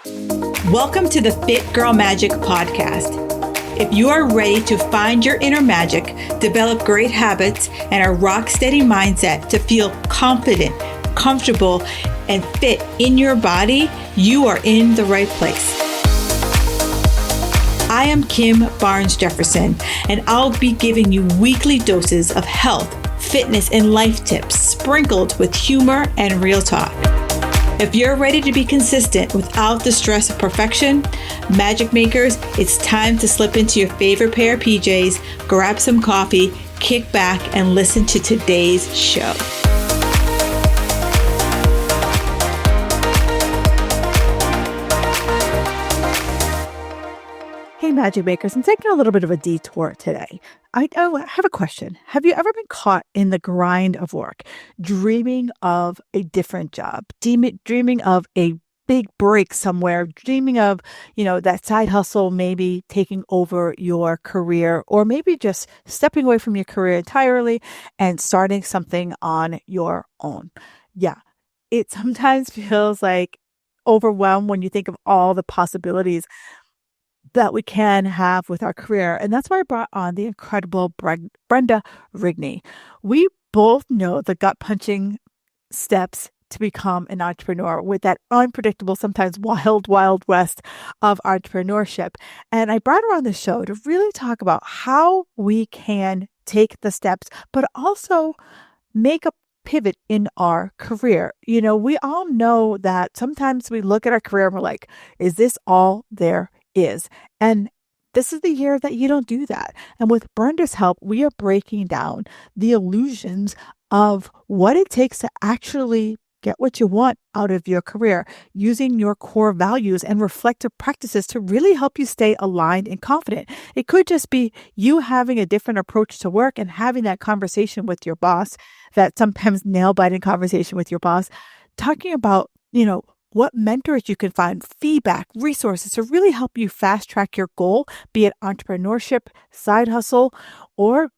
Welcome to the Fit Girl Magic podcast. If you are ready to find your inner magic, develop great habits, and a rock-steady mindset to feel confident, comfortable, and fit in your body, you are in the right place. I am Kim Barnes Jefferson, and I'll be giving you weekly doses of health, fitness, and life tips sprinkled with humor and real talk. If you're ready to be consistent without the stress of perfection, magic makers, it's time to slip into your favorite pair of PJs, grab some coffee, kick back, and listen to today's show. Hey, Magic Makers, I'm taking a little bit of a detour today. I have a question. Have you ever been caught in the grind of work, dreaming of a different job, dreaming of a big break somewhere, dreaming of, that side hustle maybe taking over your career, or maybe just stepping away from your career entirely and starting something on your own? Yeah, it sometimes feels like overwhelmed when you think of all the possibilities that we can have with our career. And that's why I brought on the incredible Brenda Rigney. We both know the gut-punching steps to become an entrepreneur with that unpredictable, sometimes wild, wild west of entrepreneurship. And I brought her on the show to really talk about how we can take the steps, but also make a pivot in our career. We all know that sometimes we look at our career and we're like, is this all there is? And this is the year that you don't do that. And with Brenda's help, we are breaking down the illusions of what it takes to actually get what you want out of your career, using your core values and reflective practices to really help you stay aligned and confident. It could just be you having a different approach to work and having that conversation with your boss, that sometimes nail-biting conversation with your boss, talking about, what mentors you can find, feedback, resources to really help you fast track your goal, be it entrepreneurship, side hustle, or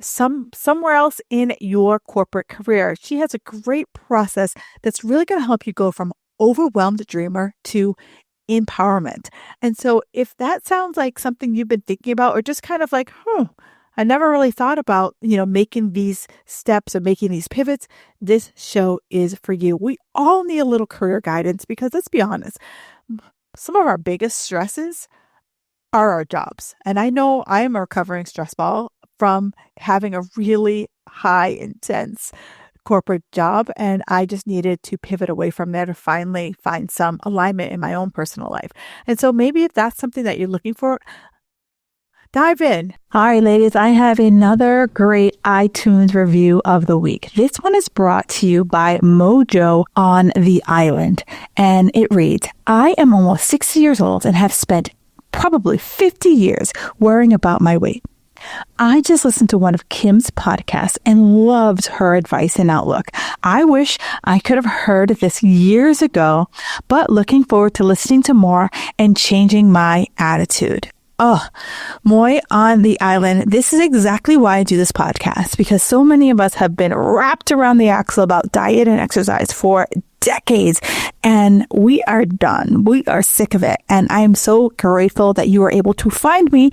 somewhere else in your corporate career. She has a great process that's really going to help you go from overwhelmed dreamer to empowerment. And so if that sounds like something you've been thinking about, or just kind of like, I never really thought about, making these steps or making these pivots, this show is for you. We all need a little career guidance because, let's be honest, some of our biggest stresses are our jobs. And I know I am a recovering stress ball from having a really high intense corporate job. And I just needed to pivot away from there to finally find some alignment in my own personal life. And so maybe if that's something that you're looking for, dive in. All right, ladies, I have another great iTunes review of the week. This one is brought to you by Mojo on the Island. And it reads, I am almost 60 years old and have spent probably 50 years worrying about my weight. I just listened to one of Kim's podcasts and loved her advice and outlook. I wish I could have heard this years ago, but looking forward to listening to more and changing my attitude. Oh, Moy on the Island. This is exactly why I do this podcast, because so many of us have been wrapped around the axle about diet and exercise for decades, and we are done. We are sick of it. And I am so grateful that you are able to find me,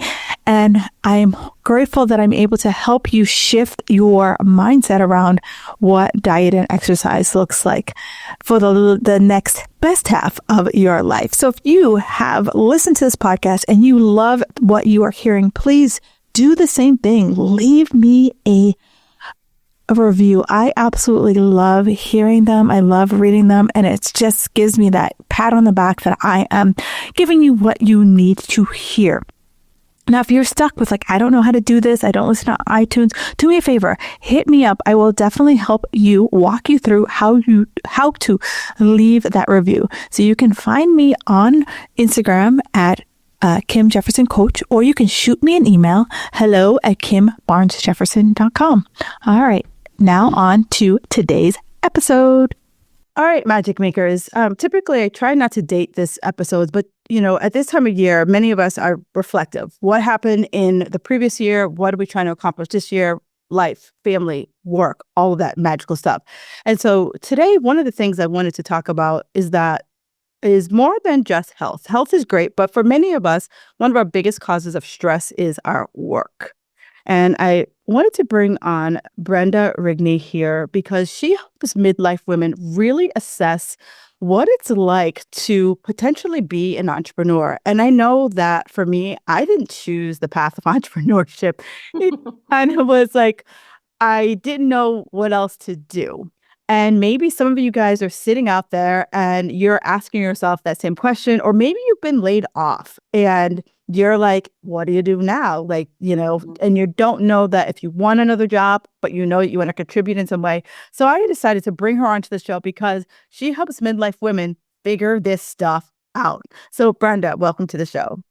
and I'm grateful that I'm able to help you shift your mindset around what diet and exercise looks like for the next best half of your life. So if you have listened to this podcast and you love what you are hearing, please do the same thing. Leave me a review. I absolutely love hearing them. I love reading them. And it just gives me that pat on the back that I am giving you what you need to hear. Now, if you're stuck with I don't know how to do this, I don't listen to iTunes, do me a favor, hit me up. I will definitely help you, walk you through how to leave that review. So you can find me on Instagram at Kim Jefferson Coach, or you can shoot me an email, hello@kimbarnesjefferson.com. All right. Now on to today's episode. All right, Magic Makers. Typically, I try not to date this episode, but at this time of year, many of us are reflective. What happened in the previous year? What are we trying to accomplish this year? Life, family, work, all of that magical stuff. And so today, one of the things I wanted to talk about is that is more than just health. Health is great, but for many of us, one of our biggest causes of stress is our work. And I wanted to bring on Brenda Rigney here because she helps midlife women really assess what it's like to potentially be an entrepreneur. And I know that for me, I didn't choose the path of entrepreneurship. It kind of was like, I didn't know what else to do. And maybe some of you guys are sitting out there and you're asking yourself that same question, or maybe you've been laid off and you're like, what do you do now? Like, and you don't know that if you want another job, but you know you want to contribute in some way. So I decided to bring her onto the show because she helps midlife women figure this stuff out. So Brenda, welcome to the show.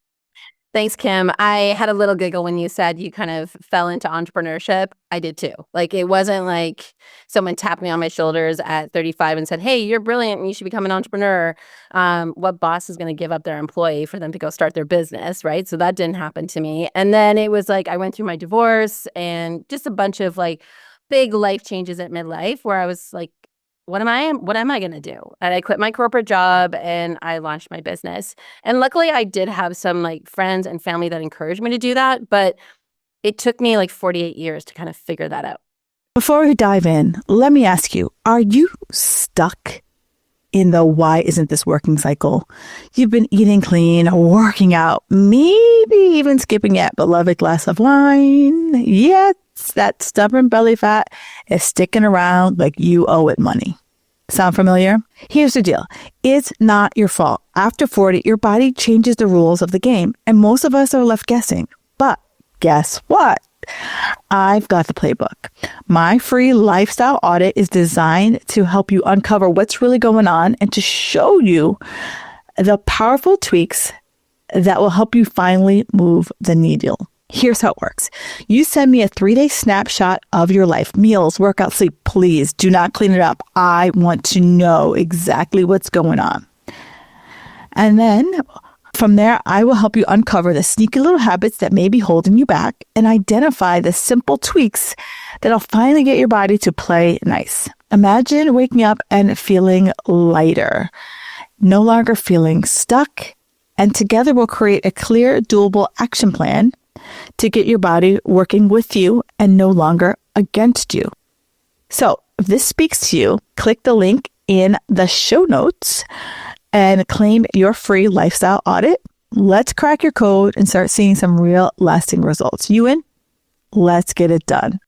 Thanks, Kim. I had a little giggle when you said you kind of fell into entrepreneurship. I did too. Like, it wasn't like someone tapped me on my shoulders at 35 and said, hey, you're brilliant and you should become an entrepreneur. What boss is going to give up their employee for them to go start their business, right? So that didn't happen to me. And then it was like I went through my divorce and just a bunch of like big life changes at midlife where I was like, what am I going to do? And I quit my corporate job and I launched my business. And luckily I did have some like friends and family that encouraged me to do that. But it took me like 48 years to kind of figure that out. Before we dive in, let me ask you, are you stuck in the why isn't this working cycle? You've been eating clean, working out, maybe even skipping that beloved glass of wine. Yet that stubborn belly fat is sticking around like you owe it money. Sound familiar? Here's the deal. It's not your fault. After 40, your body changes the rules of the game, and most of us are left guessing. But guess what? I've got the playbook. My free lifestyle audit is designed to help you uncover what's really going on and to show you the powerful tweaks that will help you finally move the needle. Here's how it works. You send me a 3-day snapshot of your life, meals, workout, sleep. Please do not clean it up. I want to know exactly what's going on. And then from there, I will help you uncover the sneaky little habits that may be holding you back and identify the simple tweaks that'll finally get your body to play nice. Imagine waking up and feeling lighter, no longer feeling stuck, and together we'll create a clear, doable action plan to get your body working with you and no longer against you. So if this speaks to you, click the link in the show notes and claim your free lifestyle audit. Let's crack your code and start seeing some real lasting results. You in? Let's get it done.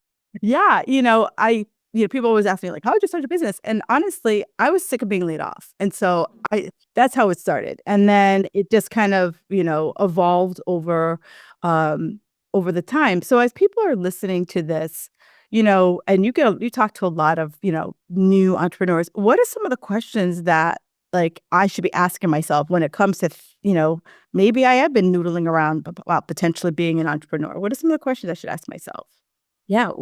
Yeah. People always ask me like, how did you start a business? And honestly, I was sick of being laid off. And so that's how it started. And then it just kind of, evolved over the time. So as people are listening to this, and you talk to a lot of, new entrepreneurs, what are some of the questions that like I should be asking myself when it comes to, maybe I have been noodling around about potentially being an entrepreneur? What are some of the questions I should ask myself? Yeah.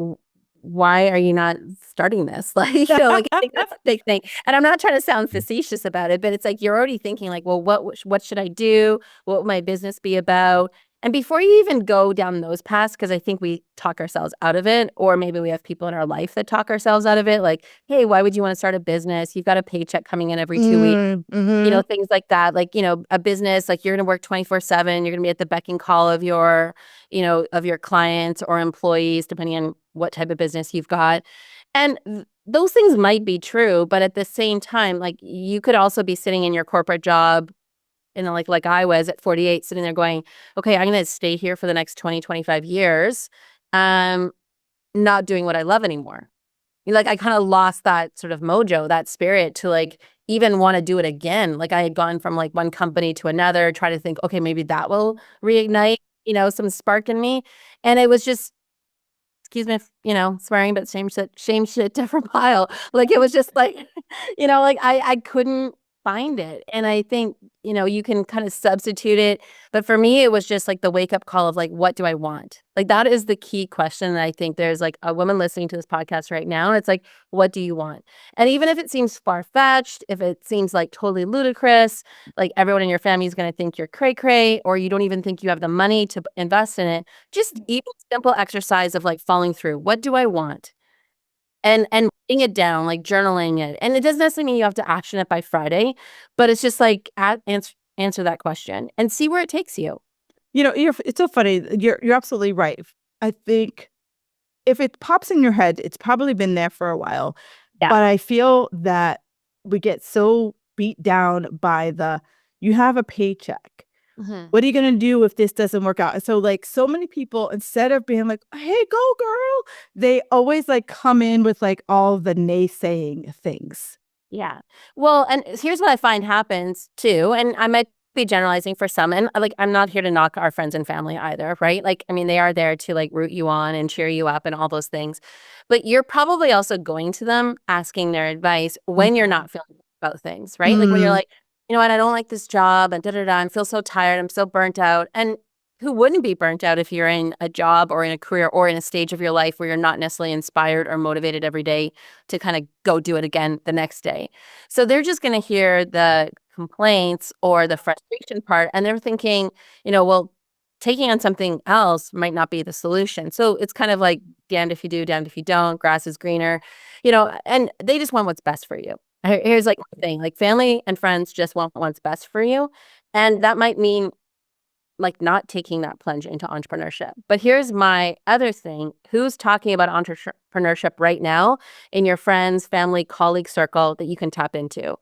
Why are you not starting this? Like, like I think that's a big thing. And I'm not trying to sound facetious about it, but it's like you're already thinking like, well, what should I do? What will my business be about? And before you even go down those paths, because I think we talk ourselves out of it, or maybe we have people in our life that talk ourselves out of it, like, hey, why would you want to start a business? You've got a paycheck coming in every 2 weeks, things like that. Like, a business, like you're going to work 24/7. You're going to be at the beck and call of your clients or employees, depending on what type of business you've got. And those things might be true, but at the same time, like you could also be sitting in your corporate job and like I was at 48 sitting there going, okay, I'm going to stay here for the next 20, 25 years, not doing what I love anymore. Like I kind of lost that sort of mojo, that spirit to like even want to do it again. Like I had gone from like one company to another, try to think, okay, maybe that will reignite, some spark in me. And it was just, excuse me, swearing, but same shit, different pile. Like it was just like, like I couldn't find it. And I think, you can kind of substitute it. But for me, it was just like the wake up call of like, what do I want? Like that is the key question that I think there's like a woman listening to this podcast right now. And it's like, what do you want? And even if it seems far fetched, if it seems like totally ludicrous, like everyone in your family is going to think you're cray cray, or you don't even think you have the money to invest in it, just even simple exercise of like following through. What do I want? and writing it down, like journaling it. And it doesn't necessarily mean you have to action it by Friday, but it's just like answer that question and see where it takes you. It's so funny. You're absolutely right. I think if it pops in your head, it's probably been there for a while. Yeah. But I feel that we get so beat down by you have a paycheck. Mhm. What are you going to do if this doesn't work out? And so like so many people, instead of being like, hey, go girl, they always like come in with like all the naysaying things. Yeah. Well, and here's what I find happens too, and I might be generalizing for some, and like I'm not here to knock our friends and family either, right? Like, I mean, they are there to like root you on and cheer you up and all those things. But you're probably also going to them asking their advice when you're not feeling good about things, right? Like when you're like, you know what, I don't like this job and I feel so tired, I'm so burnt out. And who wouldn't be burnt out if you're in a job or in a career or in a stage of your life where you're not necessarily inspired or motivated every day to kind of go do it again the next day? So they're just going to hear the complaints or the frustration part, and they're thinking, well, taking on something else might not be the solution. So it's kind of like damned if you do, damned if you don't, grass is greener, and they just want what's best for you. Here's like the thing, like family and friends just want what's best for you. And that might mean like not taking that plunge into entrepreneurship. But here's my other thing. Who's talking about entrepreneurship right now in your friends, family, colleague circle that you can tap into?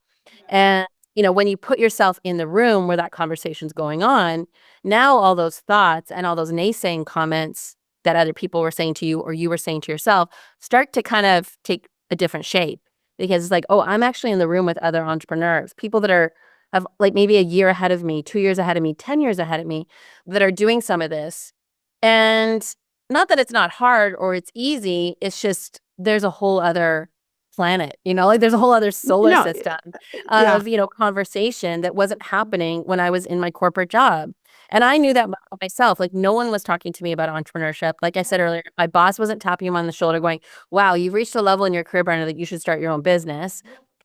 And, when you put yourself in the room where that conversation's going on, now all those thoughts and all those naysaying comments that other people were saying to you or you were saying to yourself start to kind of take a different shape, because it's like, oh, I'm actually in the room with other entrepreneurs, people that have like maybe a year ahead of me, 2 years ahead of me, 10 years ahead of me, that are doing some of this. And not that it's not hard or it's easy, it's just there's a whole other planet, like there's a whole other solar system of, conversation that wasn't happening when I was in my corporate job. And I knew that about myself. Like no one was talking to me about entrepreneurship. Like I said earlier, my boss wasn't tapping him on the shoulder going, wow, you've reached a level in your career, Brenda, that you should start your own business.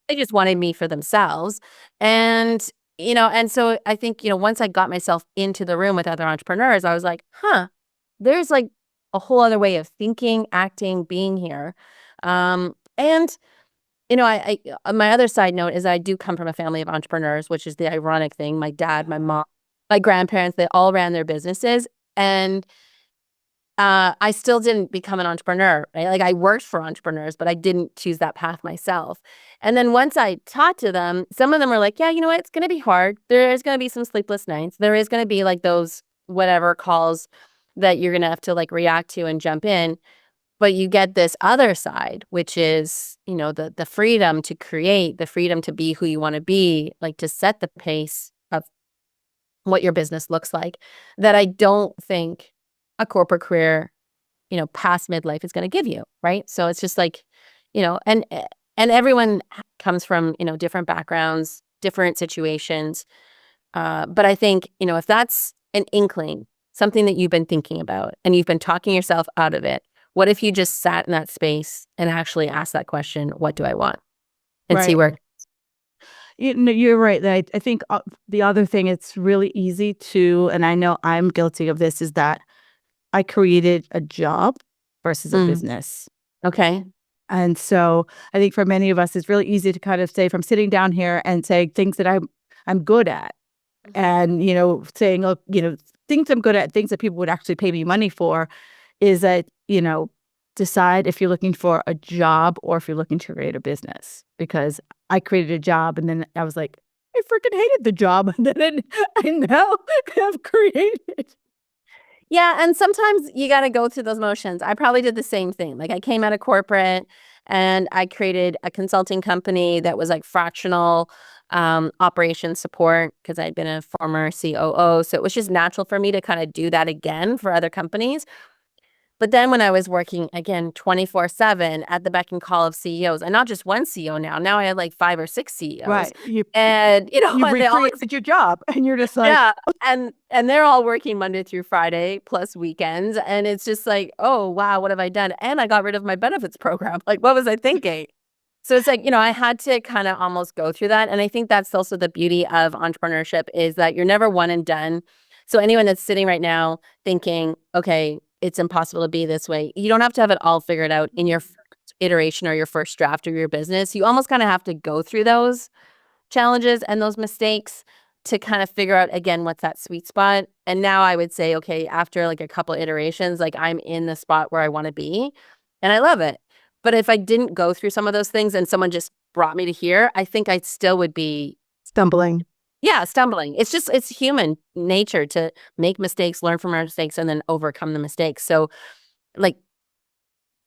They just wanted me for themselves. And, and so I think, once I got myself into the room with other entrepreneurs, I was like, there's like a whole other way of thinking, acting, being here. And, I my other side note is I do come from a family of entrepreneurs, which is the ironic thing. My dad, my mom, my grandparents, they all ran their businesses. And I still didn't become an entrepreneur, right? Like I worked for entrepreneurs, but I didn't choose that path myself. And then once I taught to them, some of them were like, yeah, you know what? It's going to be hard. There is going to be some sleepless nights. There is going to be like those whatever calls that you're going to have to like react to and jump in. But you get this other side, which is, the freedom to create, the freedom to be who you want to be, like to set the pace of what your business looks like, that I don't think a corporate career, past midlife is going to give you, right? So it's just like, and everyone comes from, different backgrounds, different situations. But I think, if that's an inkling, something that you've been thinking about and you've been talking yourself out of it, what if you just sat in that space and actually asked that question, what do I want? And see where. You're right. I think the other thing, it's really easy to, and I know I'm guilty of this, is that I created a job versus a business. Okay. And so I think for many of us, it's really easy to kind of say, from sitting down here and say things that I'm good at, and, saying, oh, things I'm good at, things that people would actually pay me money for, is that, decide if you're looking for a job or if you're looking to create a business. Because I created a job and then I was like, I freaking hated the job. And then I now have created. Yeah, and sometimes you got to go through those motions. I probably did the same thing. Like I came out of corporate and I created a consulting company that was like fractional operations support, because I'd been a former COO. So it was just natural for me to kind of do that again for other companies. But then when I was working, again, 24/7 at the beck and call of CEOs, and not just one CEO now I had like 5 or 6 CEOs. Right. And, You and they all, recreated your job and you're just like, yeah. And they're all working Monday through Friday plus weekends. And it's just like, oh, wow, what have I done? And I got rid of my benefits program. Like, what was I thinking? So it's like, I had to kind of almost go through that. And I think that's also the beauty of entrepreneurship, is that you're never one and done. So anyone that's sitting right now thinking, okay, it's impossible to be this way, you don't have to have it all figured out in your first iteration or your first draft of your business, you almost kind of have to go through those challenges and those mistakes to kind of figure out, again, what's that sweet spot. And now I would say, okay, after like a couple iterations, like I'm in the spot where I want to be and I love it. But if I didn't go through some of those things and someone just brought me to here, I think I still would be Stumbling. yeah, stumbling. It's human nature to make mistakes, learn from our mistakes, and then overcome the mistakes. So like,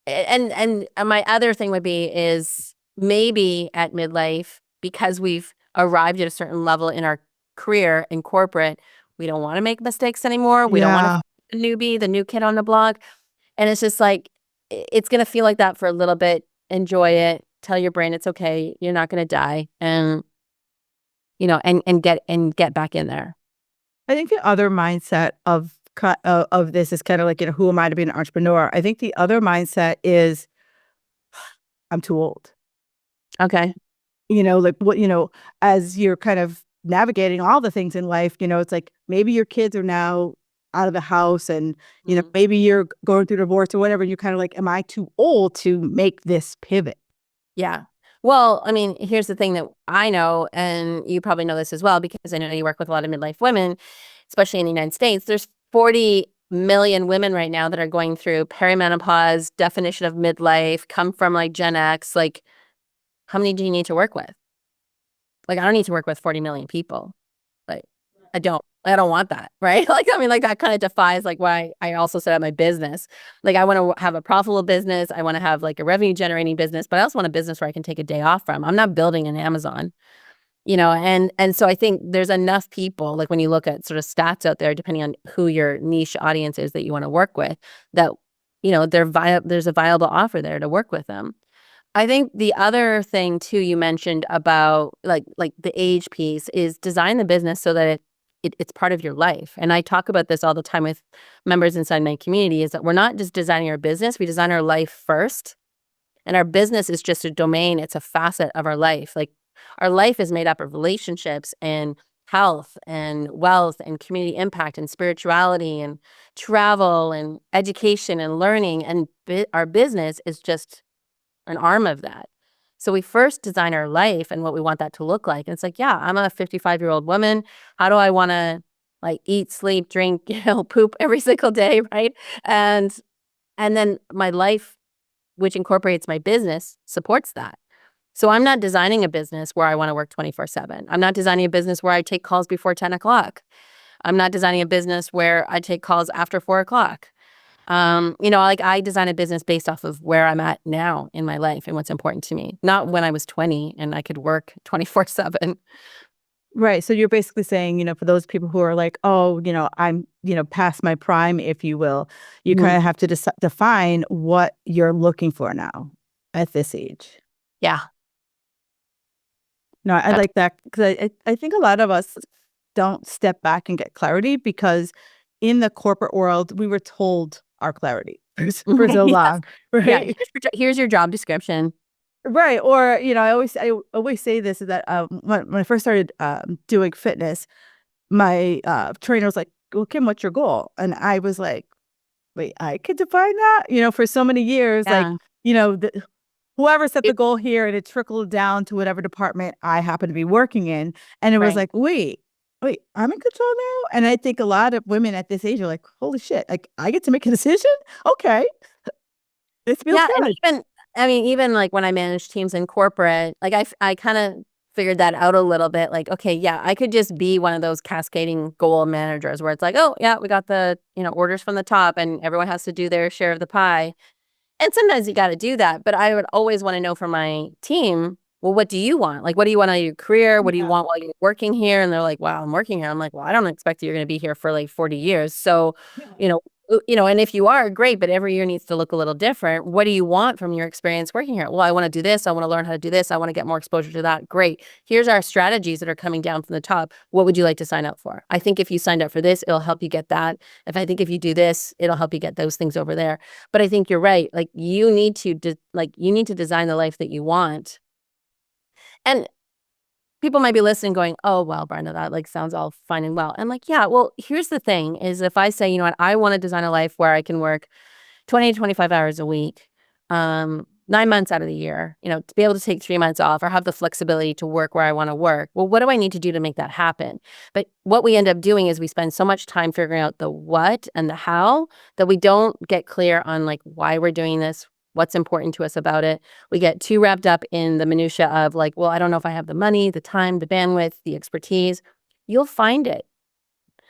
and my other thing would be is maybe at midlife, because we've arrived at a certain level in our career in corporate, we don't want to make mistakes anymore. We don't want Yeah. to be the newbie, the new kid on the block. And it's just like, it's going to feel like that for a little bit. Enjoy it. Tell your brain it's okay. You're not going to die. And, and get back in there. I think the other mindset of this is kind of like, who am I to be an entrepreneur? I think the other mindset is I'm too old. Okay. Like what, as you're kind of navigating all the things in life, it's like maybe your kids are now out of the house and, maybe you're going through divorce or whatever. And you're kind of like, am I too old to make this pivot? Yeah. Well, I mean, here's the thing that I know, and you probably know this as well, because I know you work with a lot of midlife women, especially in the United States. There's 40 million women right now that are going through perimenopause, definition of midlife, come from like Gen X. Like, how many do you need to work with? Like, I don't need to work with 40 million people. Like, I don't want that, right? Like, I mean, like that kind of defies like why I also set up my business. Like, I want to have a profitable business. I want to have like a revenue generating business, but I also want a business where I can take a day off from. I'm not building an Amazon, and so I think there's enough people, like when you look at sort of stats out there, depending on who your niche audience is that you want to work with, that, there's a viable offer there to work with them. I think the other thing too you mentioned about like the age piece is design the business so that it's part of your life. And I talk about this all the time with members inside my community, is that we're not just designing our business, we design our life first. And our business is just a domain, it's a facet of our life. Like our life is made up of relationships and health and wealth and community impact and spirituality and travel and education and learning. And our business is just an arm of that. So we first design our life and what we want that to look like. And it's like, yeah, I'm a 55-year-old woman. How do I want to like eat, sleep, drink, poop every single day, right? And then my life, which incorporates my business, supports that. So I'm not designing a business where I want to work 24/7. I'm not designing a business where I take calls before 10 o'clock. I'm not designing a business where I take calls after 4 o'clock. Like I design a business based off of where I'm at now in my life and what's important to me, not when I was 20 and I could work 24/7. Right. So you're basically saying, for those people who are like, oh, I'm, past my prime, if you will, you kind of have to define what you're looking for now at this age. Yeah. No, I like that because I think a lot of us don't step back and get clarity because in the corporate world, we were told our clarity for so long, right? Yeah. Here's your job description. Right. Or, I always say this is that when I first started doing fitness, my trainer was like, well, Kim, what's your goal? And I was like, wait, I could define that? For so many years, Yeah. like, whoever set the goal here and it trickled down to whatever department I happen to be working in. And it was like, wait, I'm in control now? And I think a lot of women at this age are like, holy shit, like I get to make a decision? Okay. This feels good. And even like when I manage teams in corporate, like I kind of figured that out a little bit. Like, okay, yeah, I could just be one of those cascading goal managers where it's like, oh yeah, we got the, orders from the top and everyone has to do their share of the pie. And sometimes you got to do that. But I would always want to know from my team, well, what do you want? Like, what do you want out of your career? What do you want while you're working here? And they're like, wow, I'm working here. I'm like, well, I don't expect you're going to be here for like 40 years. So, and if you are, great, but every year needs to look a little different. What do you want from your experience working here? Well, I want to do this. I want to learn how to do this. I want to get more exposure to that. Great. Here's our strategies that are coming down from the top. What would you like to sign up for? I think if you signed up for this, it'll help you get that. If you do this, it'll help you get those things over there. But I think you're right. Like you need to design the life that you want. And people might be listening going, oh, well, Brenda, that like sounds all fine and well. I'm like, yeah, well, here's the thing is if I say, you know what, I want to design a life where I can work 20 to 25 hours a week, 9 months out of the year, to be able to take 3 months off or have the flexibility to work where I want to work. Well, what do I need to do to make that happen? But what we end up doing is we spend so much time figuring out the what and the how that we don't get clear on like why we're doing this, what's important to us about it. We get too wrapped up in the minutia of like, well, I don't know if I have the money, the time, the bandwidth, the expertise. You'll find it.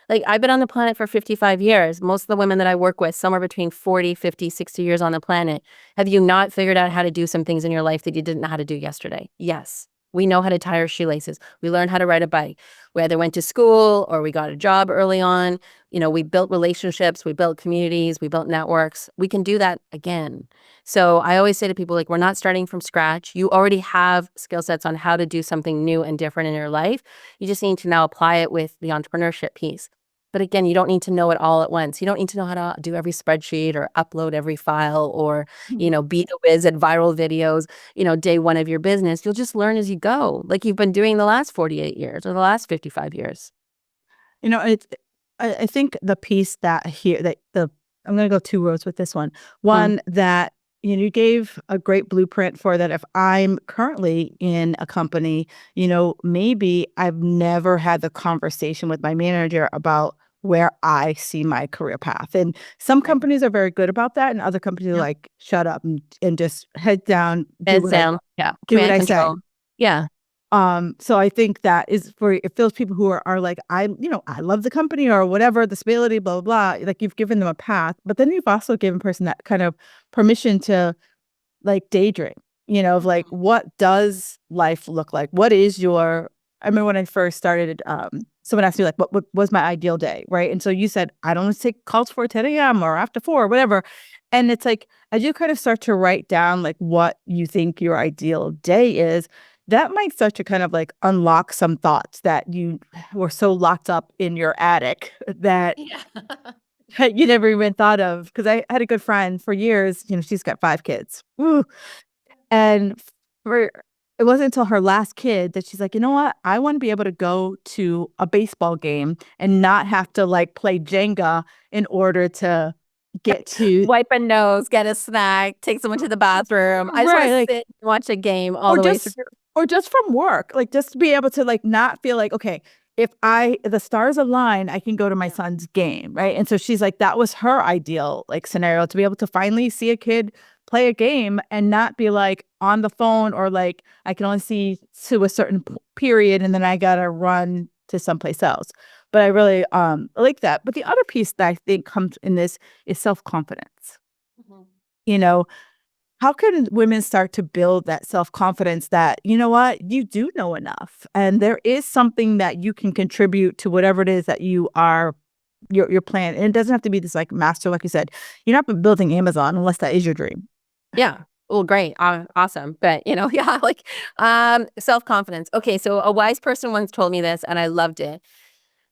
Like, I've been on the planet for 55 years. Most of the women that I work with, somewhere between 40, 50, 60 years on the planet. Have you not figured out how to do some things in your life that you didn't know how to do yesterday? Yes. We know how to tie our shoelaces. We learned how to ride a bike. We either went to school or we got a job early on. We built relationships, we built communities, we built networks. We can do that again. So I always say to people, like, we're not starting from scratch. You already have skill sets on how to do something new and different in your life. You just need to now apply it with the entrepreneurship piece. But again, you don't need to know it all at once. You don't need to know how to do every spreadsheet or upload every file or, be the whiz at viral videos, day one of your business. You'll just learn as you go, like you've been doing the last 48 years or the last 55 years. I think the piece that here that I'm going to go two roads with this one. One that you gave a great blueprint for that. If I'm currently in a company, maybe I've never had the conversation with my manager about where I see my career path. And some companies are very good about that, and other companies are like, shut up and just head down, do what I say. Yeah. So I think that is for if those people who are like, I love the company or whatever, the stability, blah, blah, blah, like you've given them a path, but then you've also given a person that kind of permission to like daydream, of like, what does life look like? What is I remember when I first started, someone asked me like, what was my ideal day, right? And so you said, I don't take calls before 10 a.m. or after 4 or whatever. And it's like, as you kind of start to write down like what you think your ideal day is, that might start to kind of like unlock some thoughts that you were so locked up in your attic that you never even thought of. Because I had a good friend for years, she's got 5 kids. Woo. And it wasn't until her last kid that she's like, you know what? I want to be able to go to a baseball game and not have to like play Jenga in order to get to wipe a nose, get a snack, take someone to the bathroom. I just want to sit and watch a game all the way through. Or just from work, like just to be able to like not feel like, okay, if the stars align, I can go to my son's game, right? And so she's like, that was her ideal like scenario, to be able to finally see a kid play a game and not be like on the phone or like I can only see to a certain period and then I gotta run to someplace else. But I really like that. But the other piece that I think comes in this is self-confidence. How can women start to build that self-confidence that, you know what, you do know enough and there is something that you can contribute to whatever it is that you are, your plan. And it doesn't have to be this like master, like you said, you're not building Amazon unless that is your dream. Yeah. Well, great. Awesome. But, like self-confidence. Okay. So a wise person once told me this and I loved it.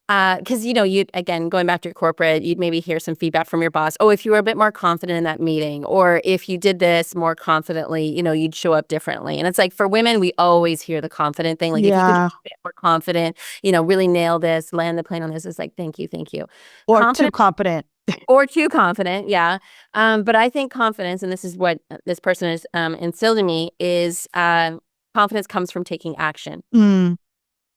Because, you'd, again, going back to your corporate, you'd maybe hear some feedback from your boss. Oh, if you were a bit more confident in that meeting, or if you did this more confidently, you'd show up differently. And it's like for women, we always hear the confident thing. Like if you could be a bit more confident, really nail this, land the plane on this, it's like, thank you. Or too confident. Or too confident, yeah. But I think confidence, and this is what this person has instilled in me, is confidence comes from taking action.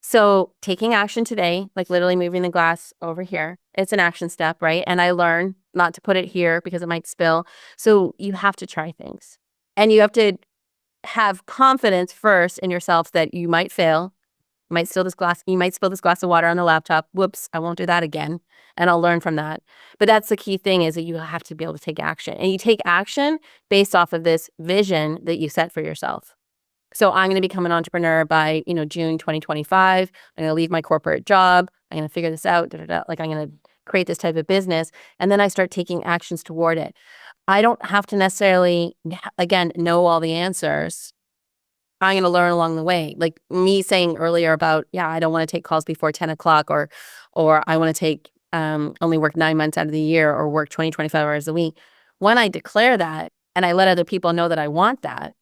So taking action today, like literally moving the glass over here, it's an action step, right? And I learn not to put it here because it might spill. So you have to try things. And you have to have confidence first in yourself that you might fail. You might spill this glass of water on the laptop. Whoops, I won't do that again. And I'll learn from that. But that's the key thing, is that you have to be able to take action. And you take action based off of this vision that you set for yourself. So I'm going to become an entrepreneur by, June 2025. I'm going to leave my corporate job. I'm going to figure this out. Like I'm going to create this type of business. And then I start taking actions toward it. I don't have to necessarily, again, know all the answers. I'm going to learn along the way. Like me saying earlier about, I don't want to take calls before 10 o'clock or I want to take, only work 9 months out of the year or work 20, 25 hours a week. When I declare that and I let other people know that I want that,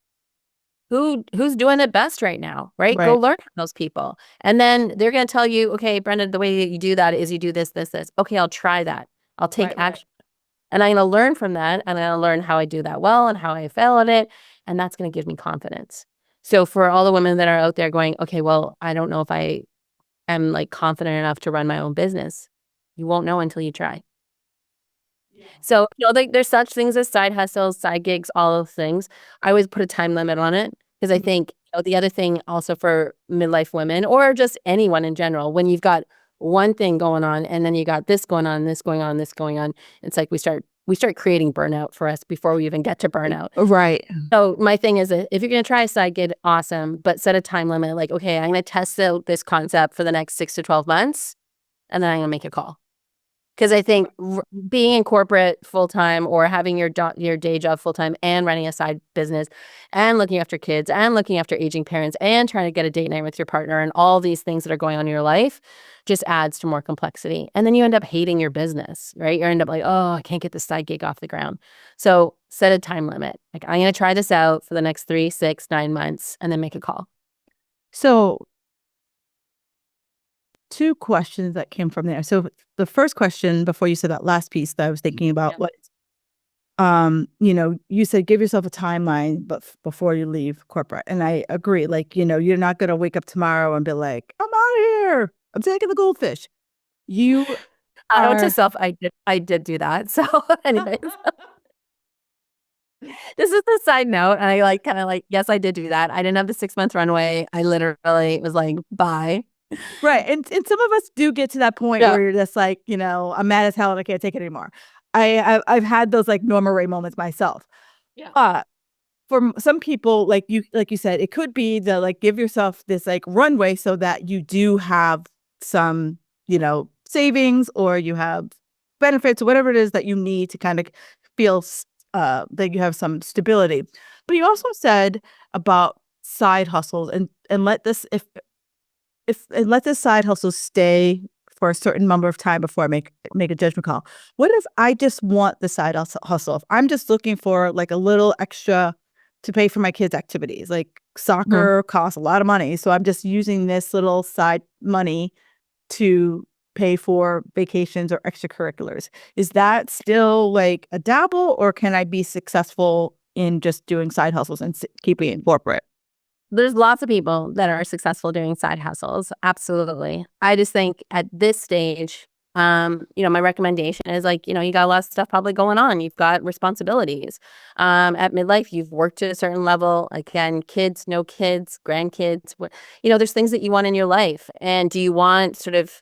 who's doing it best right now, right? Go learn from those people. And then they're going to tell you, okay, Brenda, the way that you do that is you do this, this, this. Okay, I'll try that. I'll take action. And I'm going to learn from that. And I'm going to learn how I do that well and how I fail at it. And that's going to give me confidence. So for all the women that are out there going, okay, well, I don't know if I am like confident enough to run my own business. You won't know until you try. So, there's such things as side hustles, side gigs, all those things. I always put a time limit on it because I think the other thing also for midlife women or just anyone in general, when you've got one thing going on and then you got this going on, this going on, this going on, it's like we start creating burnout for us before we even get to burnout. Right. So my thing is that if you're going to try a side gig, awesome, but set a time limit. Like, okay, I'm going to test out this concept for the next 6 to 12 months, and then I'm going to make a call. Because I think being in corporate full-time or having your day job full-time and running a side business and looking after kids and looking after aging parents and trying to get a date night with your partner and all these things that are going on in your life just adds to more complexity. And then you end up hating your business, right? You end up like, oh, I can't get this side gig off the ground. So set a time limit. Like, I'm going to try this out for the next 3, 6, 9 months and then make a call. So 2 questions that came from there. So the first question, before you said that last piece that I was thinking about, you said give yourself a timeline, but before you leave corporate. And I agree. Like, you're not going to wake up tomorrow and be like, I'm out of here. I'm taking the goldfish. You Note to self, I did do that. So anyways. This is the side note. And I yes, I did do that. I didn't have the 6-month runway. I literally was like, bye. Right. And some of us do get to that point where you're just like, I'm mad as hell and I can't take it anymore. I've had those like Norma Ray moments myself. Yeah. For some people, like you said, it could be the like give yourself this like runway so that you do have some, savings or you have benefits or whatever it is that you need to kind of feel that you have some stability. But you also said about side hustles and let this and let this side hustle stay for a certain number of time before I make a judgment call. What if I just want the side hustle? If I'm just looking for like a little extra to pay for my kids' activities, like soccer costs a lot of money, so I'm just using this little side money to pay for vacations or extracurriculars. Is that still like a dabble, or can I be successful in just doing side hustles and keeping it corporate? There's lots of people that are successful doing side hustles. Absolutely. I just think at this stage, my recommendation is like, you got a lot of stuff probably going on. You've got responsibilities. At midlife, you've worked to a certain level. Again, kids, no kids, grandkids. There's things that you want in your life. And do you want sort of,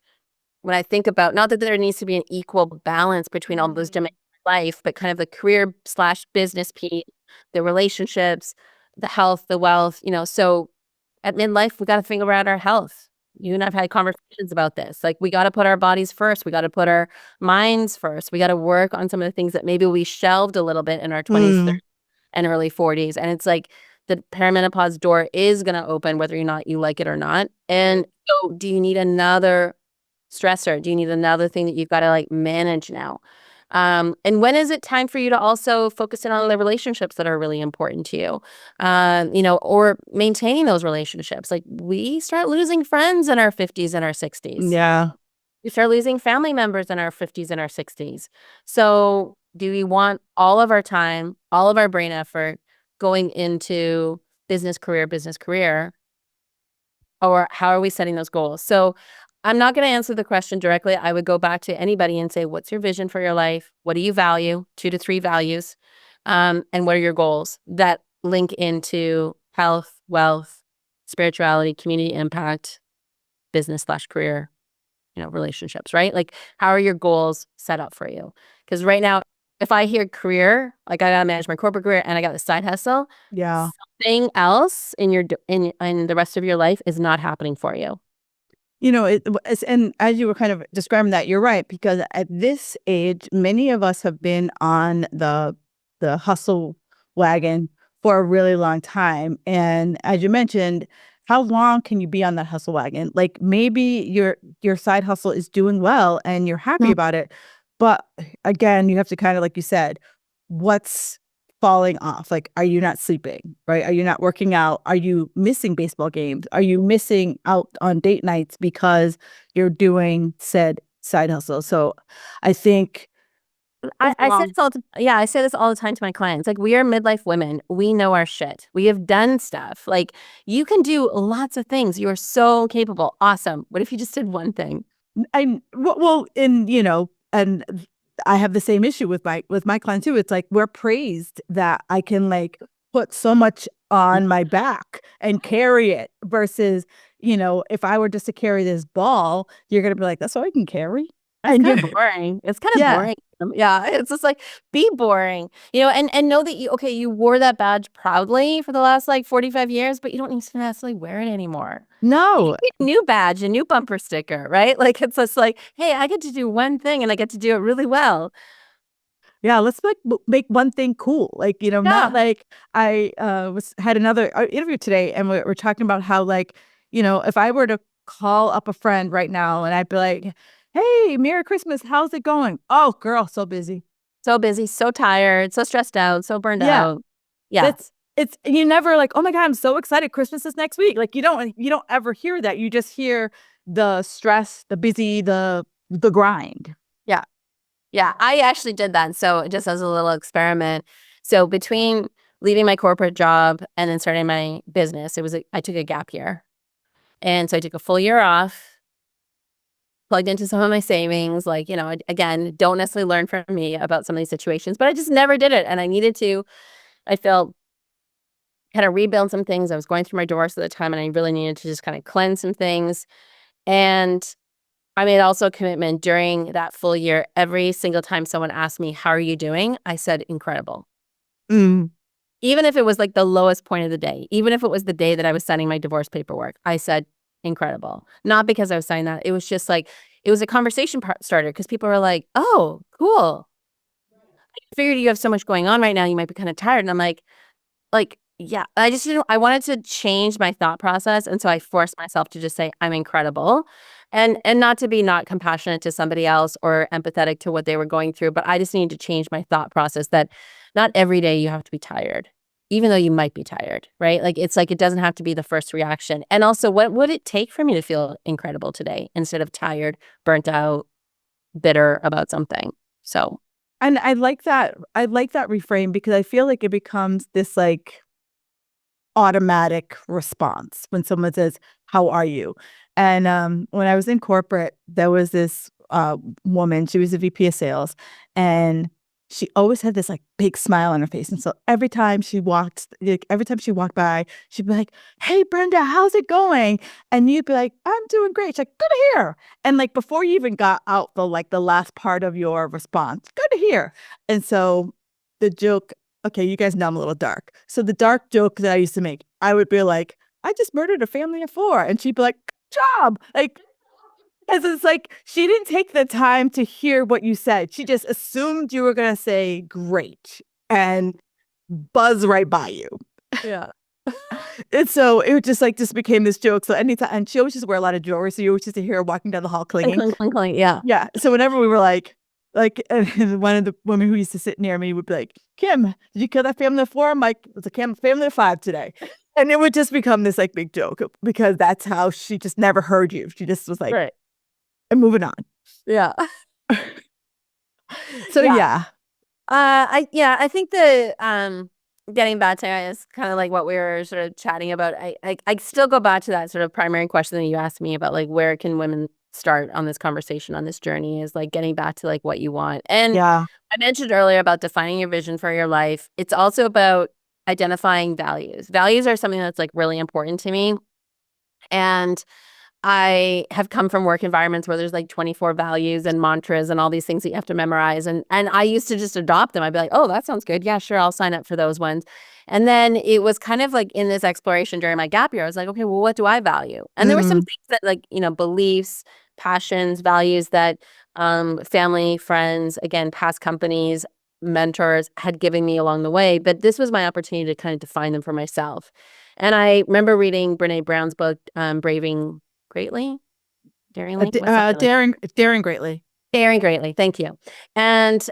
when I think about, not that there needs to be an equal balance between all those domains of life, but kind of the career/business piece, the relationships, the health, the wealth, so at midlife, we got to figure out our health. You and I've had conversations about this. Like, we got to put our bodies first. We got to put our minds first. We got to work on some of the things that maybe we shelved a little bit in our 20s, 30s, and early 40s. And it's like the perimenopause door is going to open whether or not you like it or not. And so do you need another stressor? Do you need another thing that you've got to like manage now? And when is it time for you to also focus in on the relationships that are really important to you? Or maintaining those relationships. Like, we start losing friends in our 50s and our 60s. Yeah. We start losing family members in our 50s and our 60s. So do we want all of our time, all of our brain effort going into business career? Or how are we setting those goals? So I'm not going to answer the question directly. I would go back to anybody and say, what's your vision for your life? What do you value? 2 to 3 values. And what are your goals that link into health, wealth, spirituality, community impact, business/career, relationships, right? Like, how are your goals set up for you? Because right now, if I hear career, like I got to manage my corporate career and I got the side hustle, something else in the rest of your life is not happening for you. And as you were kind of describing that, you're right, because at this age, many of us have been on the hustle wagon for a really long time. And as you mentioned, how long can you be on that hustle wagon? Like, maybe your side hustle is doing well and you're happy about it. But again, you have to kind of, like you said, what's falling off? Like, are you not sleeping, right? Are you not working out? Are you missing baseball games? Are you missing out on date nights because you're doing said side hustle? So I think I say overwhelmed. this I say this all the time to my clients. Like, we are midlife women. We know our shit. We have done stuff. Like, you can do lots of things. You are so capable. Awesome. What if you just did one thing? And I have the same issue with my client too. It's like we're praised that I can like put so much on my back and carry it versus, if I were just to carry this ball, you're gonna be like, that's all I can carry. That's And kind of boring. It's kind of yeah, boring. Yeah, it's just like, be boring, and know that you wore that badge proudly for the last like 45 years, but you don't need to necessarily wear it anymore. You no, get a new badge, a new bumper sticker, right? Like, it's just like, hey, I get to do one thing and I get to do it really well. yeah, let's like make one thing cool. Like, not Yeah. like I had another interview today and we're talking about how like, if I were to call up a friend right now and I'd be like, hey, Merry Christmas, how's it going? Oh, girl, so busy. So busy, so tired, so stressed out, so burned Yeah. out. Yeah. It's you never like, oh my God, I'm so excited. Christmas is next week. Like you don't ever hear that. You just hear the stress, the busy, the grind. Yeah. Yeah. I actually did that. So, just as a little experiment. So, between leaving my corporate job and then starting my business, I took a gap year. And so I took a full year off, plugged into some of my savings, like, again, don't necessarily learn from me about some of these situations, but I just never did it. And I needed to. I felt kind of rebuild some things. I was going through my divorce at the time and I really needed to just kind of cleanse some things. And I made also a commitment during that full year. Every single time someone asked me, how are you doing? I said, incredible. Mm. Even if it was like the lowest point of the day, even if it was the day that I was signing my divorce paperwork, I said, incredible. Not because I was signing that. It was just like, it was a conversation starter because people were like, oh, cool. I figured you have so much going on right now. You might be kind of tired. And I'm like, yeah, I just didn't, I wanted to change my thought process. And so I forced myself to just say, I'm incredible. And not to be not compassionate to somebody else or empathetic to what they were going through, but I just needed to change my thought process that not every day you have to be tired, even though you might be tired, right? Like, it's like, it doesn't have to be the first reaction. And also, what would it take for me to feel incredible today instead of tired, burnt out, bitter about something? So, And I like that. I like that reframe because I feel like it becomes this like automatic response when someone says, "How are you?" And when I was in corporate, there was this woman. She was a VP of sales, and she always had this like big smile on her face. And so every time she walked by, she'd be like, "Hey, Brenda, how's it going?" And you'd be like, "I'm doing great." She's like, "Good to hear." And like before you even got out the last part of your response, "Good to hear." And so the joke. Okay, you guys know I'm a little dark. So the dark joke that I used to make, I would be like, I just murdered a family of 4. And she'd be like, good job. Like, because it's like, she didn't take the time to hear what you said. She just assumed you were going to say great and buzz right by you. yeah. And so it just became this joke. So anytime, and she always just wear a lot of jewelry. So you always just hear her walking down the hall Clink, clinging. clink, clink, clink. Yeah. Yeah. So whenever we were and one of the women who used to sit near me would be like, Kim, did you kill that family of 4? I'm like, it's a family of 5 today. And it would just become this like big joke because that's how she just never heard you. She just was like, Right. I'm moving on. Yeah. So Yeah. I think getting back to it is kind of like what we were sort of chatting about. I still go back to that sort of primary question that you asked me about, like, where can women start on this conversation, on this journey, is like getting back to like what you want. And yeah. I mentioned earlier about defining your vision for your life. It's also about identifying values. Values are something that's like really important to me. And I have come from work environments where there's like 24 values and mantras and all these things that you have to memorize. And I used to just adopt them. I'd be like, oh, that sounds good. Yeah, sure. I'll sign up for those ones. And then it was kind of like in this exploration during my gap year, I was like, okay, well, what do I value? And there were some things that like, beliefs, passions, values that family, friends, again, past companies, mentors had given me along the way. But this was my opportunity to kind of define them for myself. And I remember reading Brene Brown's book, Braving Greatly? Daringly? What's that? Daring greatly. Daring Greatly. Thank you. And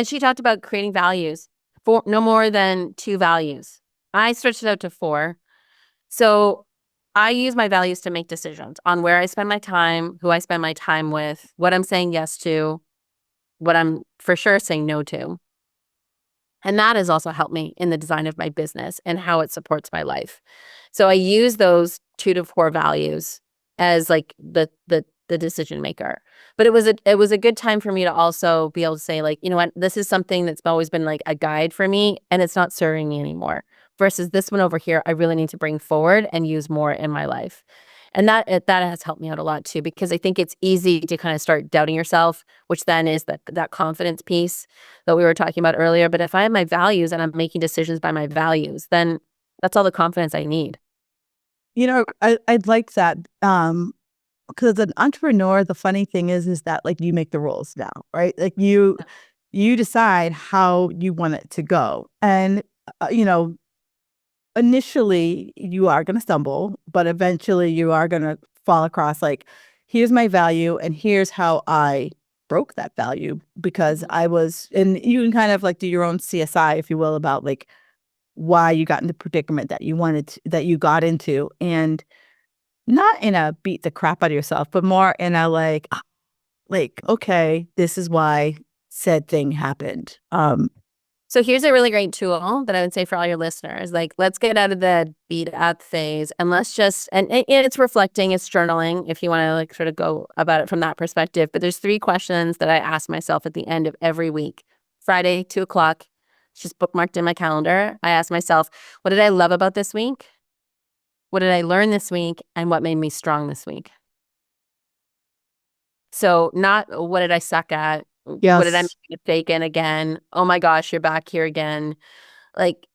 she talked about creating values for no more than 2 values. I stretched it out to 4. So I use my values to make decisions on where I spend my time, who I spend my time with, what I'm saying yes to, what I'm for sure saying no to. And that has also helped me in the design of my business and how it supports my life. So I use those 2 to 4 values as like the decision maker. But it was a good time for me to also be able to say, like, you know what, this is something that's always been like a guide for me, and it's not serving me anymore. Versus this one over here, I really need to bring forward and use more in my life. And that has helped me out a lot too, because I think it's easy to kind of start doubting yourself, which then is that confidence piece that we were talking about earlier. But if I have my values and I'm making decisions by my values, then that's all the confidence I need. I'd like that. Because as an entrepreneur, the funny thing is that like you make the rules now, right? Like you decide how you want it to go. And, initially you are going to stumble, but eventually you are going to fall across like, here's my value and here's how I broke that value because and you can kind of like do your own CSI, if you will, about like why you got in the predicament that that you got into. And not in a beat the crap out of yourself, but more in a like, okay, this is why said thing happened. So here's a really great tool that I would say for all your listeners, like, let's get out of the beat up phase and let's just, and it's reflecting, it's journaling if you want to like sort of go about it from that perspective. But there's 3 questions that I ask myself at the end of every week. Friday, 2:00, it's just bookmarked in my calendar. I ask myself, what did I love about this week? What did I learn this week? And what made me strong this week? So not what did I suck at? Yes. What did I make a mistake in again? Oh my gosh, you're back here again. Like,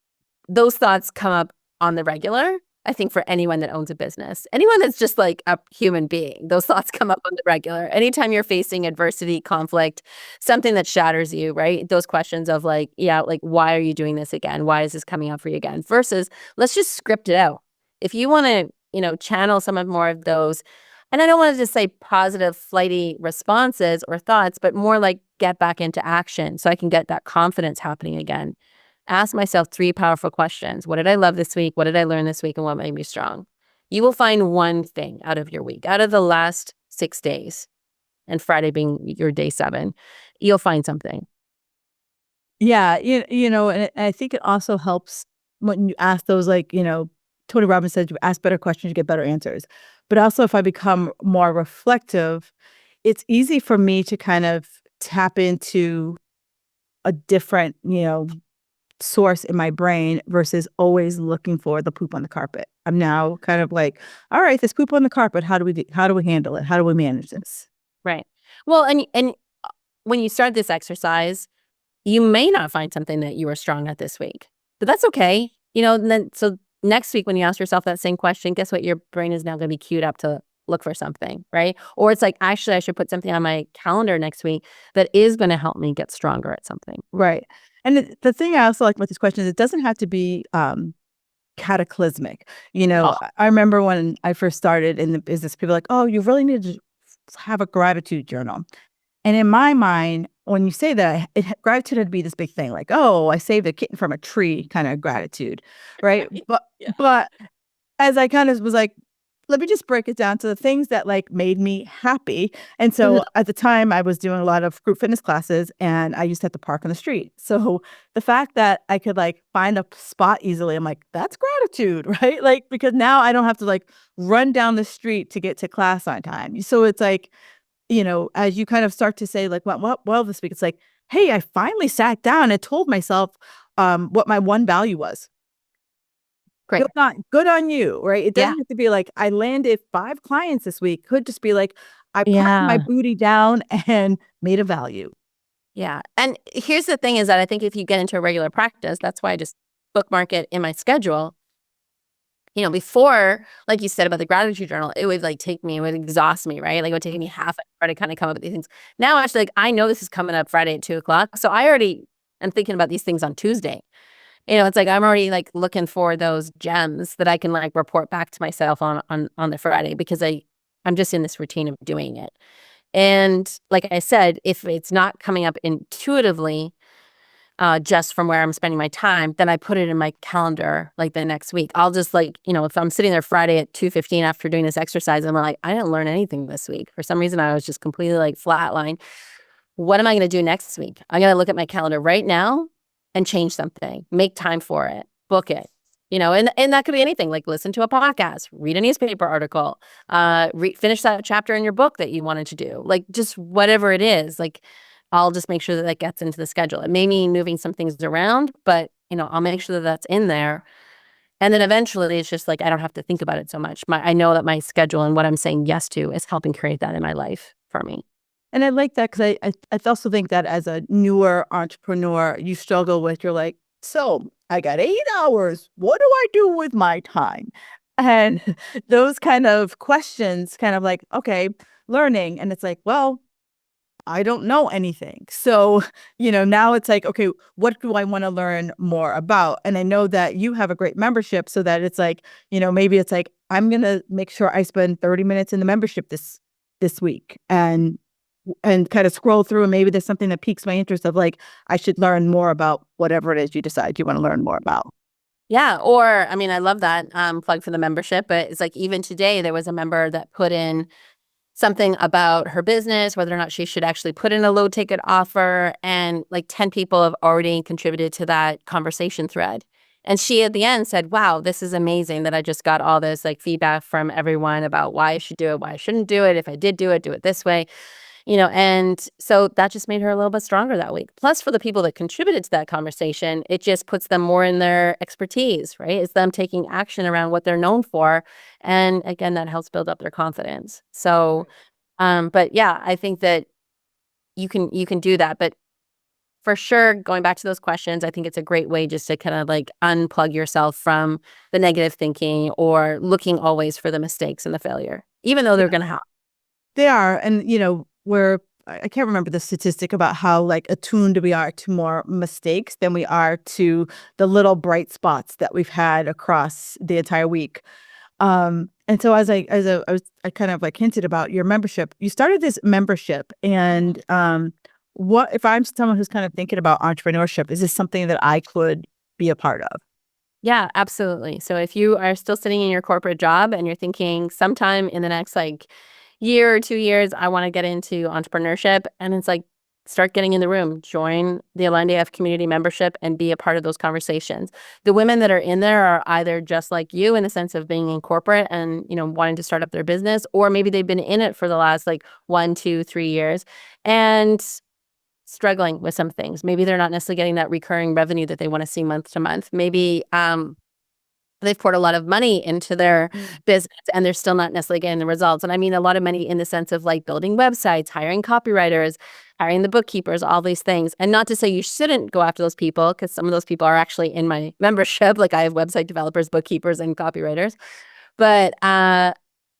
those thoughts come up on the regular, I think, for anyone that owns a business. Anyone that's just like a human being, those thoughts come up on the regular. Anytime you're facing adversity, conflict, something that shatters you, right? Those questions of like, yeah, like, why are you doing this again? Why is this coming up for you again? Versus, let's just script it out. If you want to, channel some of more of those, and I don't want to just say positive, flighty responses or thoughts, but more like get back into action so I can get that confidence happening again. Ask myself 3 powerful questions. What did I love this week? What did I learn this week? And what made me strong? You will find one thing out of your week, out of the last 6 days, and Friday being your day 7, you'll find something. Yeah, and I think it also helps when you ask those, like, Tony Robbins says, you ask better questions, you get better answers. But also, if I become more reflective, it's easy for me to kind of tap into a different, source in my brain versus always looking for the poop on the carpet. I'm now kind of like, all right, this poop on the carpet, how do we handle it? How do we manage this? Right. Well, and when you start this exercise, you may not find something that you are strong at this week, but that's okay. And then so next week when you ask yourself that same question, guess what? Your brain is now going to be queued up to look for something, right? Or it's like, actually, I should put something on my calendar next week that is going to help me get stronger at something. Right. And the thing I also like with this question is it doesn't have to be cataclysmic. I remember when I first started in the business, people were like, oh, you really need to have a gratitude journal. And in my mind, when you say that, gratitude would be this big thing, like, oh, I saved a kitten from a tree kind of gratitude, right? But as I kind of was like, let me just break it down to the things that like made me happy. And so at the time I was doing a lot of group fitness classes and I used to have to park on the street. So the fact that I could like find a spot easily, I'm like, that's gratitude, right? Like, because now I don't have to like run down the street to get to class on time. So it's like, as you kind of start to say like, well, this week, it's like, hey, I finally sat down and told myself what my one value was. Great. Good on you, right? It doesn't have to be like, I landed 5 clients this week. Could just be like, I put my booty down and made a value. Yeah. And here's the thing is that I think if you get into a regular practice, that's why I just bookmark it in my schedule. Before, like you said about the gratitude journal, it would it would exhaust me, right? Like it would take me half an hour to kind of come up with these things. Now, actually, like I know this is coming up Friday at 2:00. So I already am thinking about these things on Tuesday. It's like I'm already like looking for those gems that I can like report back to myself on the Friday because I'm just in this routine of doing it. And like I said, if it's not coming up intuitively, just from where I'm spending my time, then I put it in my calendar like the next week. I'll just like, if I'm sitting there Friday at 2:15 after doing this exercise, I'm like, I didn't learn anything this week. For some reason, I was just completely like flatline. what am I going to do next week? I'm going to look at my calendar right now and change something, make time for it, book it. And that could be anything, like listen to a podcast, read a newspaper article, finish that chapter in your book that you wanted to do, like just whatever it is. Like I'll just make sure that gets into the schedule. It may mean moving some things around, but I'll make sure that that's in there. And then eventually it's just like I don't have to think about it so much. I know that my schedule and what I'm saying yes to is helping create that in my life for me. And I like that because I also think that as a newer entrepreneur, you struggle with, you're like, so I got 8 hours. What do I do with my time? And those kind of questions kind of like, okay, learning. And it's like, well, I don't know anything. So, now it's like, okay, what do I want to learn more about? And I know that you have a great membership so that it's like, maybe it's like, I'm going to make sure I spend 30 minutes in the membership this week and kind of scroll through, and maybe there's something that piques my interest of like, I should learn more about whatever it is you decide you want to learn more about. Yeah. Or, I love that plug for the membership, but it's like even today there was a member that put in something about her business, whether or not she should actually put in a low ticket offer. And like 10 people have already contributed to that conversation thread. And she at the end said, wow, this is amazing that I just got all this like feedback from everyone about why I should do it, why I shouldn't do it. If I did do it this way. And so that just made her a little bit stronger that week. Plus, for the people that contributed to that conversation, it just puts them more in their expertise, right? It's them taking action around what they're known for. And again, that helps build up their confidence. So, but yeah, I think that you can do that. But for sure, going back to those questions, I think it's a great way just to kind of like unplug yourself from the negative thinking or looking always for the mistakes and the failure, even though they're going to happen. They are. And, I can't remember the statistic about how like attuned we are to more mistakes than we are to the little bright spots that we've had across the entire week. And so I kind of like hinted about your membership. You started this membership, and what if I'm someone who's kind of thinking about entrepreneurship? Is this something that I could be a part of? Yeah, absolutely. So if you are still sitting in your corporate job and you're thinking sometime in the next like year or 2 years, I want to get into entrepreneurship, and it's like, start getting in the room, join the Aligned AF community membership and be a part of those conversations. The women that are in there are either just like you in the sense of being in corporate and, wanting to start up their business, or maybe they've been in it for the last like 1, 2, 3 years and struggling with some things. Maybe they're not necessarily getting that recurring revenue that they want to see month to month. Maybe they've poured a lot of money into their business and they're still not necessarily getting the results. And I mean a lot of money in the sense of like building websites, hiring copywriters, hiring the bookkeepers, all these things. And not to say you shouldn't go after those people, because some of those people are actually in my membership. Like I have website developers, bookkeepers, and copywriters. But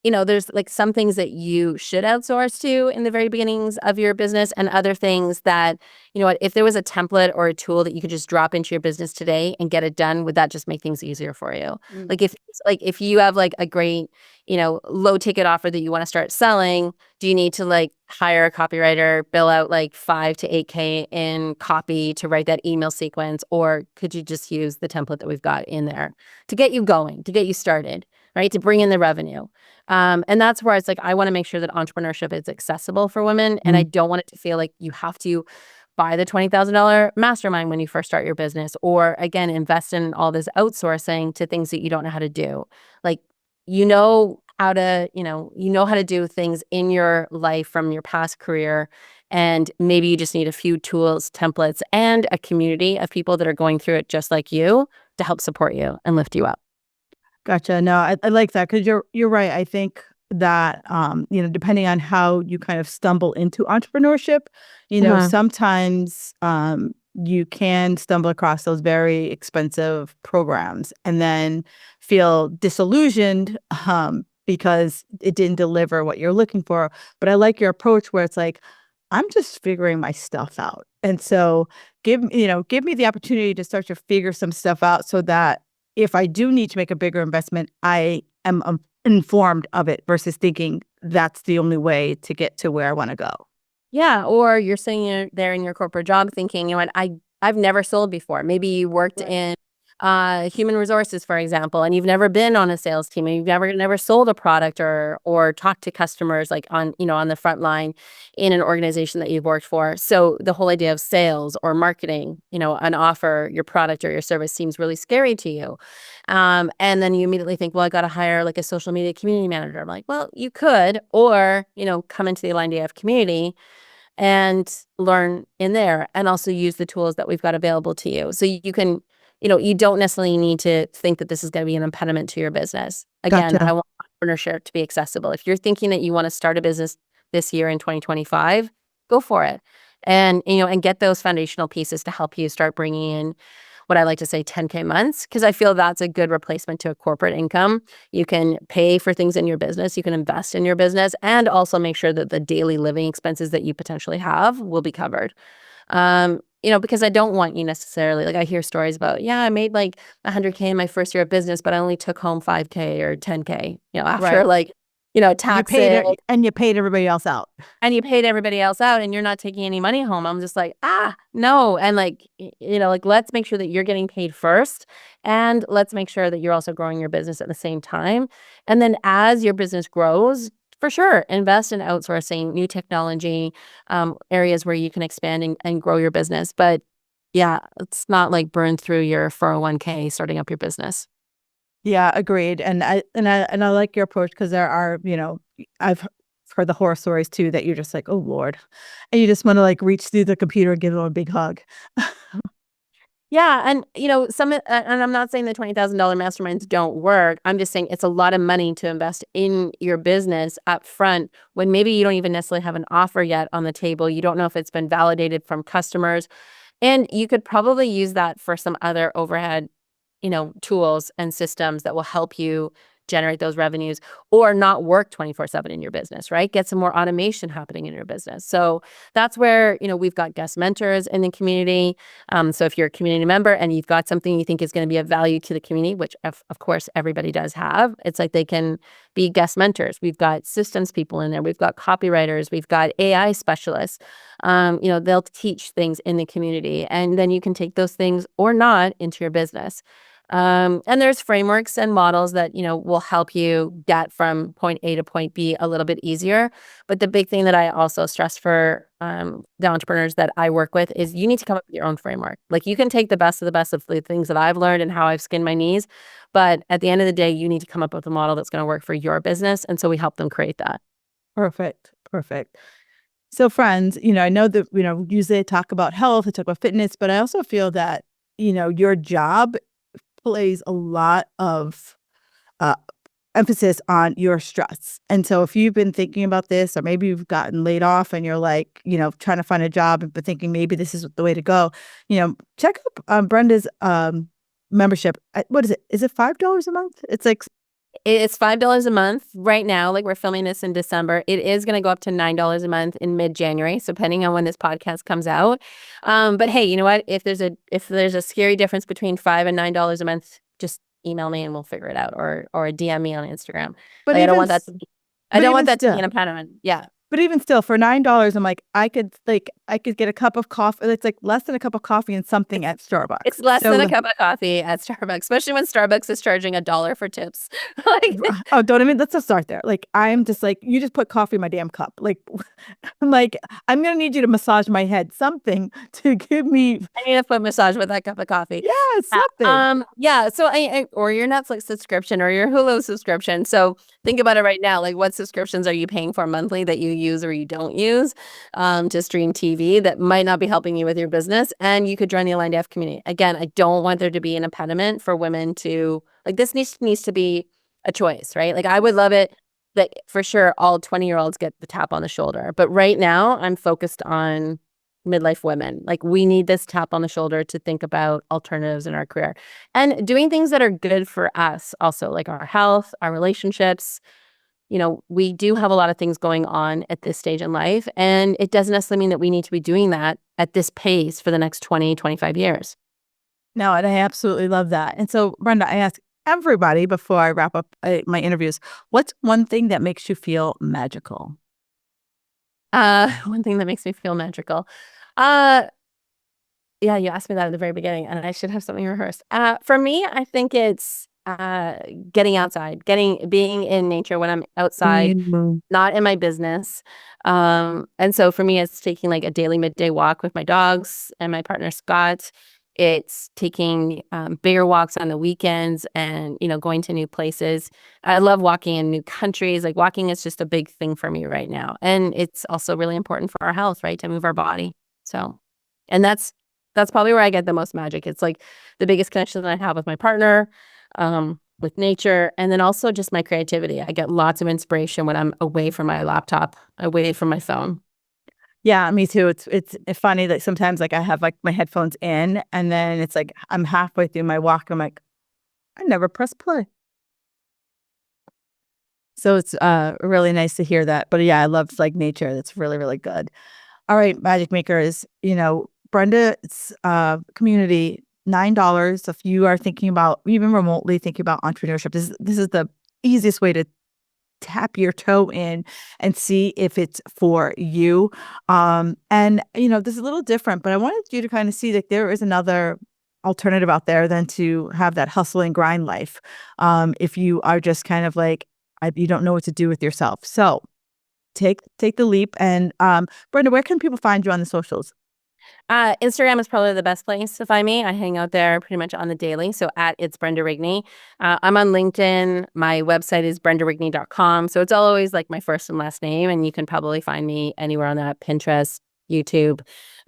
there's like some things that you should outsource to in the very beginnings of your business, and other things that, if there was a template or a tool that you could just drop into your business today and get it done, would that just make things easier for you? Like if you have like a great, low ticket offer that you want to start selling, do you need to like hire a copywriter, bill out like 5 to 8K in copy to write that email sequence? Or could you just use the template that we've got in there to get you going, to get you started, right? To bring in the revenue. And that's where it's like, I want to make sure that entrepreneurship is accessible for women. And I don't want it to feel like you have to buy the $20,000 mastermind when you first start your business, or again, invest in all this outsourcing to things that you don't know how to do. Like, how to do things in your life from your past career. And maybe you just need a few tools, templates, and a community of people that are going through it just like you to help support you and lift you up. Gotcha. No, I like that because you're right. I think that depending on how you kind of stumble into entrepreneurship, sometimes you can stumble across those very expensive programs and then feel disillusioned because it didn't deliver what you're looking for. But I like your approach where it's like, I'm just figuring my stuff out, and so give me the opportunity to start to figure some stuff out so that if I do need to make a bigger investment, I am informed of it versus thinking that's the only way to get to where I want to go. Yeah. Or you're sitting there in your corporate job thinking, I've never sold before. Maybe you worked in human resources, for example, and you've never been on a sales team and you've never sold a product or talked to customers like on the front line in an organization that you've worked for. So the whole idea of sales or marketing, an offer, your product or your service seems really scary to you. And then you immediately think, well, I got to hire like a social media community manager. I'm like, well, you could, or, come into the Aligned AF community and learn in there and also use the tools that we've got available to you. So you can, you don't necessarily need to think that this is going to be an impediment to your business. Again, Gotcha. I want entrepreneurship to be accessible. If you're thinking that you want to start a business this year in 2025, go for it. And, and get those foundational pieces to help you start bringing in what I like to say 10K months, because I feel that's a good replacement to a corporate income. You can pay for things in your business, you can invest in your business, and also make sure that the daily living expenses that you potentially have will be covered. Because I don't want you necessarily, like I hear stories about, I made like 100K in my first year of business, but I only took home 5K or 10K, after Right. taxes. You paid everybody else out. And you paid everybody else out and you're not taking any money home. I'm just like, no. And let's make sure that you're getting paid first. And let's make sure that you're also growing your business at the same time. And then as your business grows, for sure, invest in outsourcing, new technology, areas where you can expand and grow your business. But yeah, it's not like burn through your 401k starting up your business. Yeah, agreed. And I like your approach because there are, I've heard the horror stories too that you're just like, oh Lord, and you just want to like reach through the computer and give them a big hug. Yeah, and and I'm not saying the $20,000 masterminds don't work. I'm just saying it's a lot of money to invest in your business up front when maybe you don't even necessarily have an offer yet on the table. You don't know if it's been validated from customers, and you could probably use that for some other overhead, tools and systems that will help you generate those revenues or not work 24/7 in your business, right? Get some more automation happening in your business. So that's where, we've got guest mentors in the community. So if you're a community member and you've got something you think is going to be of value to the community, which of course everybody does have, it's like they can be guest mentors. We've got systems people in there. We've got copywriters. We've got AI specialists. They'll teach things in the community and then you can take those things or not into your business. And there's frameworks and models that, will help you get from point A to point B a little bit easier. But the big thing that I also stress for the entrepreneurs that I work with is you need to come up with your own framework. Like you can take the best of the things that I've learned and how I've skinned my knees. But at the end of the day, you need to come up with a model that's going to work for your business. And so we help them create that. Perfect. So friends, I know that, usually I talk about health, I talk about fitness, but I also feel that, your job plays a lot of emphasis on your stress. And so if you've been thinking about this, or maybe you've gotten laid off and you're like, trying to find a job, but thinking maybe this is the way to go, check out Brenda's membership. What is it? Is it $5 a month? It's like It's $5 a month right now. Like we're filming this in December. It is going to go up to $9 a month in mid-January. So depending on when this podcast comes out. But hey, you know what? If there's a scary difference between $5 and $9 a month, just email me and we'll figure it out, or DM me on Instagram. But I don't even want that to be an impediment. Yeah. But even still, for $9, I'm like, I could get a cup of coffee. It's like less than a cup of coffee and something at Starbucks. It's less than a cup of coffee at Starbucks, especially when Starbucks is charging $1 for tips. Oh, don't even. Let's just start there. Like, I'm just like, you just put coffee in my damn cup. Like, I'm like, I'm gonna need you to massage my head, something to give me. I need a foot massage with that cup of coffee. Yeah, something. Yeah. So or your Netflix subscription or your Hulu subscription. So think about it right now. Like, what subscriptions are you paying for monthly that you use or you don't use to stream TV that might not be helping you with your business? And you could join the Aligned AF community. Again, I don't want there to be an impediment for women to, like, this needs to be a choice, right? Like, I would love it that for sure all 20-year-olds get the tap on the shoulder. But right now I'm focused on midlife women. Like, we need this tap on the shoulder to think about alternatives in our career and doing things that are good for us also, like our health, our relationships. We do have a lot of things going on at this stage in life, and it doesn't necessarily mean that we need to be doing that at this pace for the next 20, 25 years. No, and I absolutely love that. And so, Brenda, I ask everybody before I wrap up my interviews, what's one thing that makes you feel magical? One thing that makes me feel magical. Yeah, you asked me that at the very beginning, and I should have something rehearsed. For me, I think it's getting outside, being in nature when I'm outside, not in my business. And so for me, it's taking like a daily midday walk with my dogs and my partner Scott. It's taking bigger walks on the weekends and, going to new places. I love walking in new countries. Like walking is just a big thing for me right now. And it's also really important for our health, right? To move our body. So, and that's probably where I get the most magic. It's like the biggest connection that I have with my partner, with nature, and then also just my creativity. I get lots of inspiration when I'm away from my laptop, away from my phone. Yeah, me too. It's funny that sometimes like I have like my headphones in and then it's like I'm halfway through my walk. I'm like, I never press play. So it's really nice to hear that. But yeah, I love like nature. That's really, really good. All right, Magic Makers, Brenda's community, $9 if you are thinking about, even remotely thinking about entrepreneurship. This is the easiest way to tap your toe in and see if it's for you. And this is a little different, but I wanted you to kind of see that there is another alternative out there than to have that hustle and grind life. If you are just kind of like, you don't know what to do with yourself. So take the leap. And Brenda, where can people find you on the socials? Instagram is probably the best place to find me. I hang out there pretty much on the daily. So @it's Brenda Rigney. I'm on LinkedIn. My website is brendarigney.com. So it's always like my first and last name, and you can probably find me anywhere on that, Pinterest, YouTube.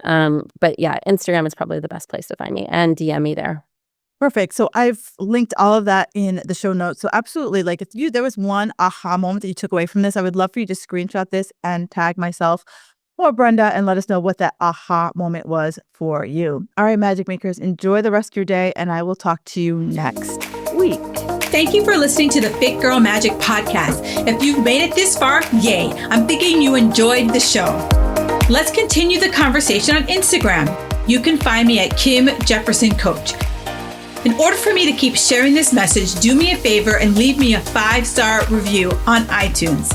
But yeah, Instagram is probably the best place to find me, and DM me there. Perfect. So I've linked all of that in the show notes. So absolutely, like if there was one aha moment that you took away from this, I would love for you to screenshot this and tag myself or Brenda and let us know what that aha moment was for you. All right, Magic Makers, enjoy the rest of your day, and I will talk to you next week. Thank you for listening to the Fit Girl Magic podcast. If you've made it this far, yay. I'm thinking you enjoyed the show. Let's continue the conversation on Instagram. You can find me at Kim Jefferson Coach. In order for me to keep sharing this message, do me a favor and leave me a 5-star review on iTunes.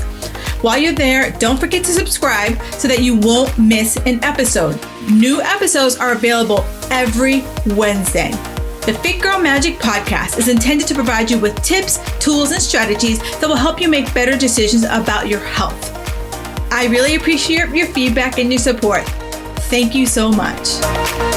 While you're there, don't forget to subscribe so that you won't miss an episode. New episodes are available every Wednesday. The Fit Girl Magic podcast is intended to provide you with tips, tools, and strategies that will help you make better decisions about your health. I really appreciate your feedback and your support. Thank you so much.